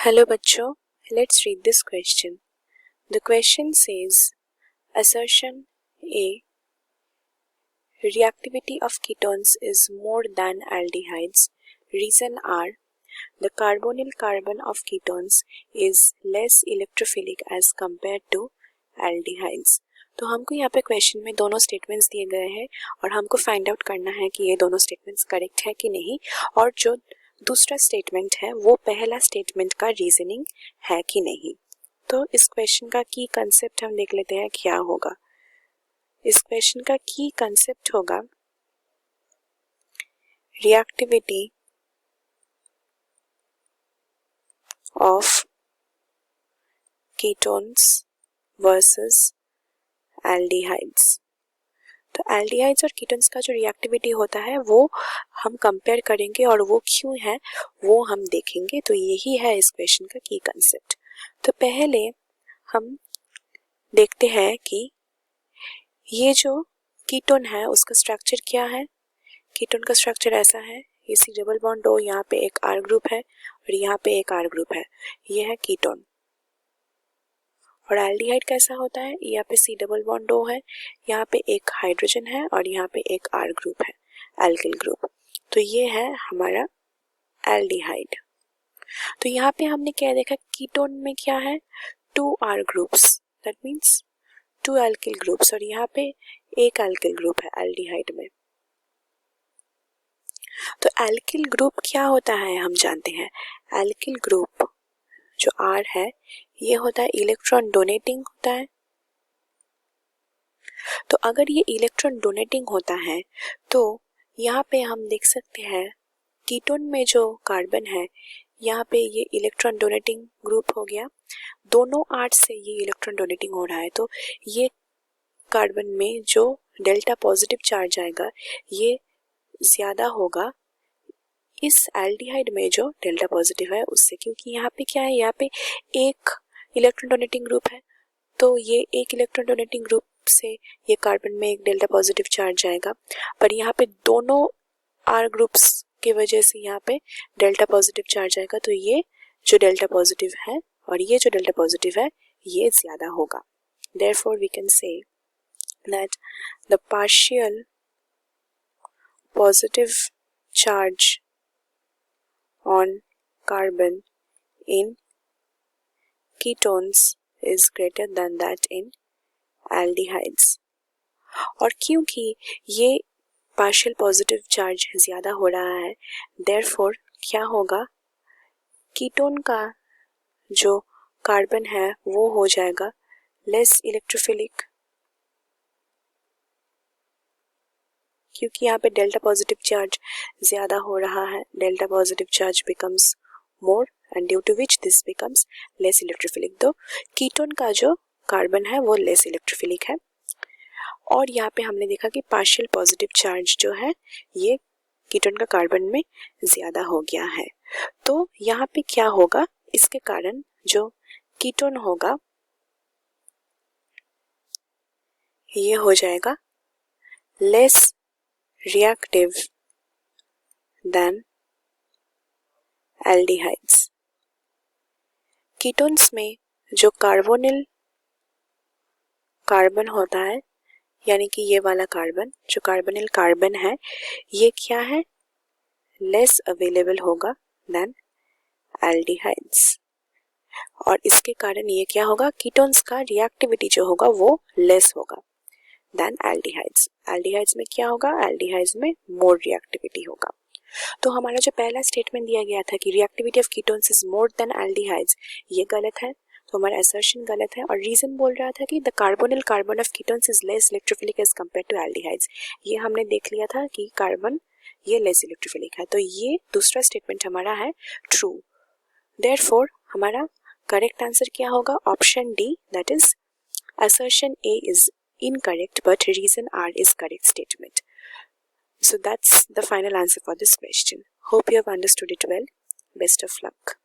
Hello बच्चों, let's read this question. The question says, assertion A, reactivity of ketones is more than aldehydes. Reason are, the carbonyl carbon of ketones is less electrophilic as compared to aldehydes. तो हमको यहाँ पे question में दोनों statements दिए गए हैं और हमको फाइंड आउट करना है कि ये दोनों स्टेटमेंट्स करेक्ट है कि नहीं, और जो दूसरा स्टेटमेंट है वो पहला स्टेटमेंट का रीजनिंग है कि नहीं। तो इस क्वेश्चन का की कंसेप्ट हम देख लेते हैं क्या होगा। इस क्वेश्चन का की कंसेप्ट होगा reactivity of ketones versus aldehydes. तो एल्डिहाइड्स और कीटोन्स का जो रिएक्टिविटी होता है वो हम कंपेयर करेंगे और वो क्यों है वो हम देखेंगे। तो यही है इस क्वेश्चन का की कंसेप्ट। तो पहले हम देखते हैं कि ये जो कीटोन है उसका स्ट्रक्चर क्या है। कीटोन का स्ट्रक्चर ऐसा है, ये सी डबल बॉन्ड ओ, यहाँ पे एक आर ग्रुप है और यहाँ पे एक आर ग्रुप है, ये है कीटोन। और एल्डिहाइड कैसा होता है, यहाँ पे सी डबल बॉन्ड ओ है, यहाँ पे एक हाइड्रोजन है और यहाँ पे एक आर ग्रुप है, एल्किल ग्रुप। तो ये है हमारा एल्डिहाइड। तो यहाँ पे हमने क्या देखा, कीटोन में क्या है, 2 R groups, that means 2 alkyl groups, और यहाँ पे एक एल्किल ग्रुप है एल्डिहाइड में। तो एल्किल ग्रुप क्या होता है हम जानते हैं। एल्किल ग्रुप जो आर है ये होता है इलेक्ट्रॉन डोनेटिंग होता है। तो अगर ये इलेक्ट्रॉन डोनेटिंग होता है तो यहाँ पे हम देख सकते हैं कीटोन में जो कार्बन है यहाँ पे ये इलेक्ट्रॉन डोनेटिंग ग्रुप हो गया, दोनों आर्ट से ये इलेक्ट्रॉन डोनेटिंग हो रहा है। तो ये कार्बन में जो डेल्टा पॉजिटिव चार्ज आएगा ये ज्यादा होगा इस एल्डिहाइड में जो डेल्टा पॉजिटिव है उससे, क्योंकि यहाँ पे क्या है, यहाँ पे एक इलेक्ट्रॉन डोनेटिंग ग्रुप है। तो ये एक इलेक्ट्रॉन डोनेटिंग ग्रुप से ये कार्बन में एक डेल्टा पॉजिटिव चार्ज आएगा, पर यहाँ पे दोनों आर ग्रुप्स की वजह से यहाँ पे डेल्टा पॉजिटिव चार्ज आएगा। तो ये जो डेल्टा पॉजिटिव है और ये जो डेल्टा पॉजिटिव है ये ज्यादा होगा। Therefore we can say that the partial positive charge on carbon in ketones is greater than that in aldehydes। और क्योंकि ये पार्शियल पॉजिटिव चार्ज ज्यादा हो रहा है, therefore क्या होगा, कीटोन का जो कार्बन है वो हो जाएगा लेस इलेक्ट्रोफिलिक, क्योंकि यहाँ पे डेल्टा पॉजिटिव चार्ज ज्यादा हो रहा है। Delta positive charge becomes more and due to which this becomes less electrophilic. तो कीटोन का जो कार्बन है वो लेस इलेक्ट्रोफिलिक है। और यहाँ पे हमने देखा कि पार्शियल पॉजिटिव चार्ज जो है ये कीटोन का कार्बन में ज्यादा हो गया है। तो यहाँ पे क्या होगा, इसके कारण जो कीटोन होगा ये हो जाएगा less reactive than aldehydes। Ketones में जो कार्बोनिल कार्बन होता है, यानी कि ये वाला कार्बन जो कार्बोनिल कार्बन है ये क्या है, लेस अवेलेबल होगा देन एल्डिहाइड्स। और इसके कारण ये क्या होगा, कीटोन्स का रिएक्टिविटी जो होगा वो लेस होगा देन एल्डिहाइड्स। एल्डिहाइड्स में क्या होगा, एल्डिहाइड्स में मोर रिएक्टिविटी होगा। तो हमारा जो पहला स्टेटमेंट दिया गया था कि reactivity of ketones is more than aldehydes, ये गलत है। तो हमारा असर्शन गलत है। और रीजन बोल रहा था कि the carbonyl carbon of ketones is less electrophilic as compare to aldehydes, ये हमने देख लिया था कि कार्बन ये लेस इलेक्ट्रोफिलिक है। तो ये दूसरा स्टेटमेंट हमारा है ट्रू। देयरफॉर हमारा करेक्ट आंसर क्या होगा, option D, that is assertion A is incorrect but reason R is correct statement. So that's the final answer for this question. Hope you have understood it well. Best of luck.